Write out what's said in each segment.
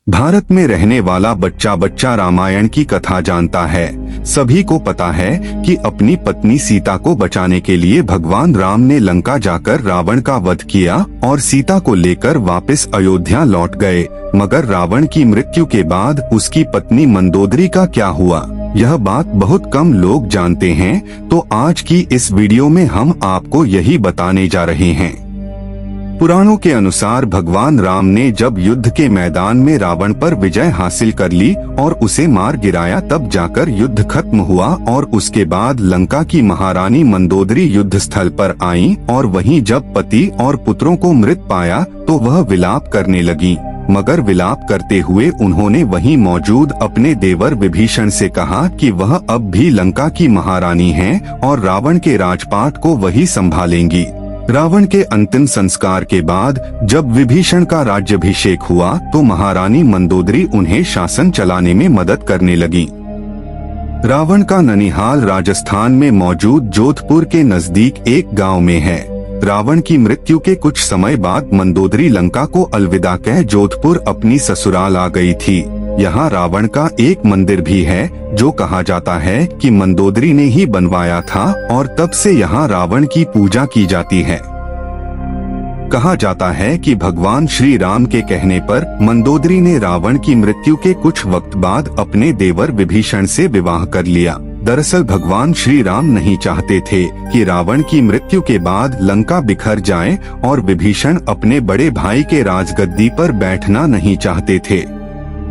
भारत में रहने वाला बच्चा बच्चा रामायण की कथा जानता है। सभी को पता है कि अपनी पत्नी सीता को बचाने के लिए भगवान राम ने लंका जाकर रावण का वध किया और सीता को लेकर वापस अयोध्या लौट गए। मगर रावण की मृत्यु के बाद उसकी पत्नी मंदोदरी का क्या हुआ, यह बात बहुत कम लोग जानते हैं। तो आज की इस वीडियो में हम आपको यही बताने जा रहे हैं। पुराणों के अनुसार भगवान राम ने जब युद्ध के मैदान में रावण पर विजय हासिल कर ली और उसे मार गिराया, तब जाकर युद्ध खत्म हुआ और उसके बाद लंका की महारानी मंदोदरी युद्ध स्थल पर आईं और वहीं जब पति और पुत्रों को मृत पाया तो वह विलाप करने लगी। मगर विलाप करते हुए उन्होंने वहीं मौजूद अपने देवर विभीषण से कहा कि वह अब भी लंका की महारानी हैं और रावण के राजपाट को वही संभालेंगी। रावण के अंतिम संस्कार के बाद जब विभीषण का राज्याभिषेक हुआ तो महारानी मंदोदरी उन्हें शासन चलाने में मदद करने लगी। रावण का ननिहाल राजस्थान में मौजूद जोधपुर के नजदीक एक गांव में है। रावण की मृत्यु के कुछ समय बाद मंदोदरी लंका को अलविदा कह जोधपुर अपनी ससुराल आ गई थी। यहाँ रावण का एक मंदिर भी है जो कहा जाता है कि मंदोदरी ने ही बनवाया था और तब से यहाँ रावण की पूजा की जाती है। कहा जाता है कि भगवान श्री राम के कहने पर मंदोदरी ने रावण की मृत्यु के कुछ वक्त बाद अपने देवर विभीषण से विवाह कर लिया। दरअसल भगवान श्री राम नहीं चाहते थे कि रावण की मृत्यु के बाद लंका बिखर जाए और विभीषण अपने बड़े भाई के राजगद्दी पर बैठना नहीं चाहते थे।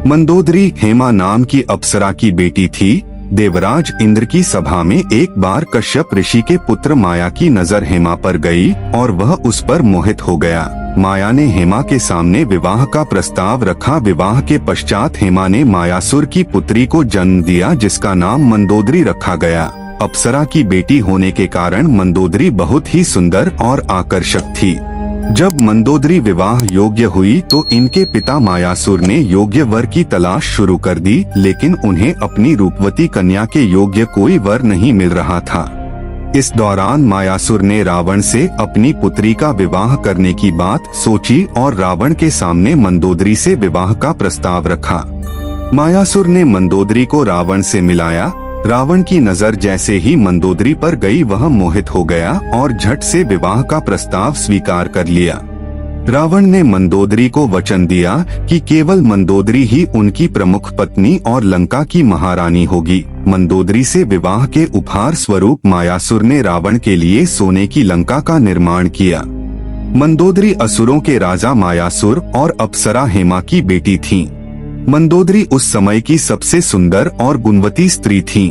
मंदोदरी हेमा नाम की अप्सरा की बेटी थी। देवराज इंद्र की सभा में एक बार कश्यप ऋषि के पुत्र माया की नजर हेमा पर गई और वह उस पर मोहित हो गया। माया ने हेमा के सामने विवाह का प्रस्ताव रखा। विवाह के पश्चात हेमा ने मायासुर की पुत्री को जन्म दिया जिसका नाम मंदोदरी रखा गया। अप्सरा की बेटी होने के कारण मंदोदरी बहुत ही सुंदर और आकर्षक थी। जब मंदोदरी विवाह योग्य हुई तो इनके पिता मायासुर ने योग्य वर की तलाश शुरू कर दी, लेकिन उन्हें अपनी रूपवती कन्या के योग्य कोई वर नहीं मिल रहा था। इस दौरान मायासुर ने रावण से अपनी पुत्री का विवाह करने की बात सोची और रावण के सामने मंदोदरी से विवाह का प्रस्ताव रखा। मायासुर ने मंदोदरी को रावण से मिलाया। रावण की नजर जैसे ही मंदोदरी पर गई वह मोहित हो गया और झट से विवाह का प्रस्ताव स्वीकार कर लिया। रावण ने मंदोदरी को वचन दिया कि केवल मंदोदरी ही उनकी प्रमुख पत्नी और लंका की महारानी होगी। मंदोदरी से विवाह के उपहार स्वरूप मायासुर ने रावण के लिए सोने की लंका का निर्माण किया। मंदोदरी असुरों के राजा मायासुर और अप्सरा हेमा की बेटी थीं। मंदोदरी उस समय की सबसे सुंदर और गुणवती स्त्री थी।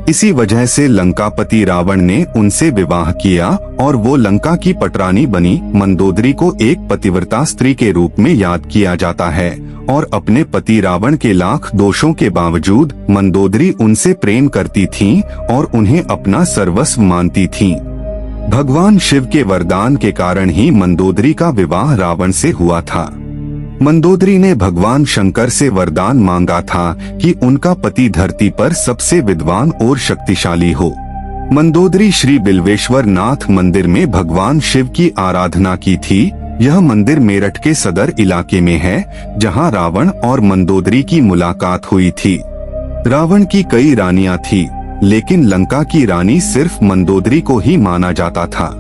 इसी वजह से लंकापति रावण ने उनसे विवाह किया और वो लंका की पटरानी बनी। मंदोदरी को एक पतिव्रता स्त्री के रूप में याद किया जाता है और अपने पति रावण के लाख दोषों के बावजूद मंदोदरी उनसे प्रेम करती थी और उन्हें अपना सर्वस्व मानती थी। भगवान शिव के वरदान के कारण ही मंदोदरी का विवाह रावण से हुआ था। मंदोदरी ने भगवान शंकर से वरदान मांगा था कि उनका पति धरती पर सबसे विद्वान और शक्तिशाली हो। मंदोदरी श्री बिल्वेश्वर नाथ मंदिर में भगवान शिव की आराधना की थी। यह मंदिर मेरठ के सदर इलाके में है जहां रावण और मंदोदरी की मुलाकात हुई थी। रावण की कई रानियां थी, लेकिन लंका की रानी सिर्फ मंदोदरी को ही माना जाता था।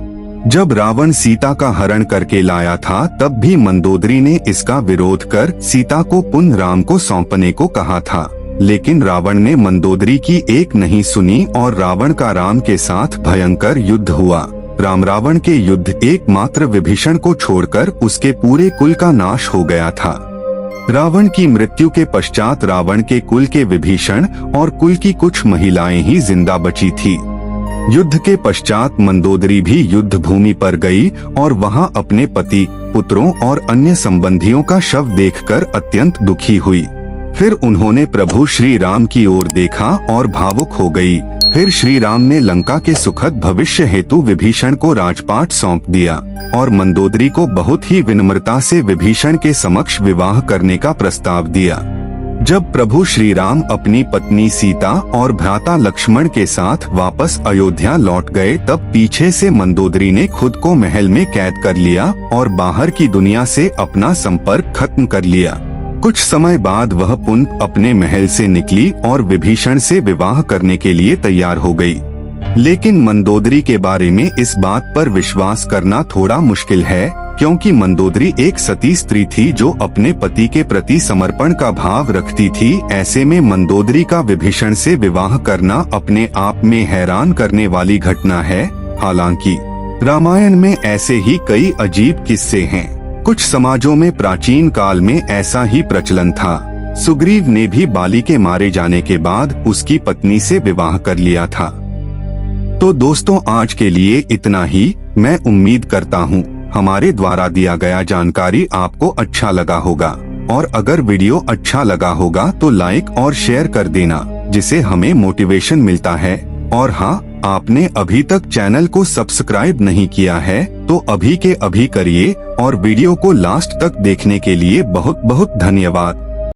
जब रावण सीता का हरण करके लाया था तब भी मंदोदरी ने इसका विरोध कर सीता को पुनः राम को सौंपने को कहा था, लेकिन रावण ने मंदोदरी की एक नहीं सुनी और रावण का राम के साथ भयंकर युद्ध हुआ। राम रावण के युद्ध एकमात्र विभीषण को छोड़कर उसके पूरे कुल का नाश हो गया था। रावण की मृत्यु के पश्चात रावण के कुल के विभीषण और कुल की कुछ महिलाएं ही जिंदा बची थी। युद्ध के पश्चात मंदोदरी भी युद्ध भूमि पर गई और वहां अपने पति, पुत्रों और अन्य संबंधियों का शव देखकर अत्यंत दुखी हुई। फिर उन्होंने प्रभु श्री राम की ओर देखा और भावुक हो गई। फिर श्री राम ने लंका के सुखद भविष्य हेतु विभीषण को राजपाट सौंप दिया और मंदोदरी को बहुत ही विनम्रता से विभीषण के समक्ष विवाह करने का प्रस्ताव दिया। जब प्रभु श्री राम अपनी पत्नी सीता और भ्राता लक्ष्मण के साथ वापस अयोध्या लौट गए तब पीछे से मंदोदरी ने खुद को महल में कैद कर लिया और बाहर की दुनिया से अपना संपर्क खत्म कर लिया। कुछ समय बाद वह पुनः अपने महल से निकली और विभीषण से विवाह करने के लिए तैयार हो गई। लेकिन मंदोदरी के बारे में इस बात पर विश्वास करना थोड़ा मुश्किल है, क्योंकि मंदोदरी एक सती स्त्री थी जो अपने पति के प्रति समर्पण का भाव रखती थी। ऐसे में मंदोदरी का विभीषण से विवाह करना अपने आप में हैरान करने वाली घटना है। हालांकि रामायण में ऐसे ही कई अजीब किस्से हैं। कुछ समाजों में प्राचीन काल में ऐसा ही प्रचलन था। सुग्रीव ने भी बाली के मारे जाने के बाद उसकी पत्नी से विवाह कर लिया था। तो दोस्तों, आज के लिए इतना ही। मैं उम्मीद करता हूँ हमारे द्वारा दिया गया जानकारी आपको अच्छा लगा होगा, और अगर वीडियो अच्छा लगा होगा तो लाइक और शेयर कर देना, जिससे हमें मोटिवेशन मिलता है। और हाँ, आपने अभी तक चैनल को सब्सक्राइब नहीं किया है तो अभी के अभी करिए, और वीडियो को लास्ट तक देखने के लिए बहुत बहुत धन्यवाद।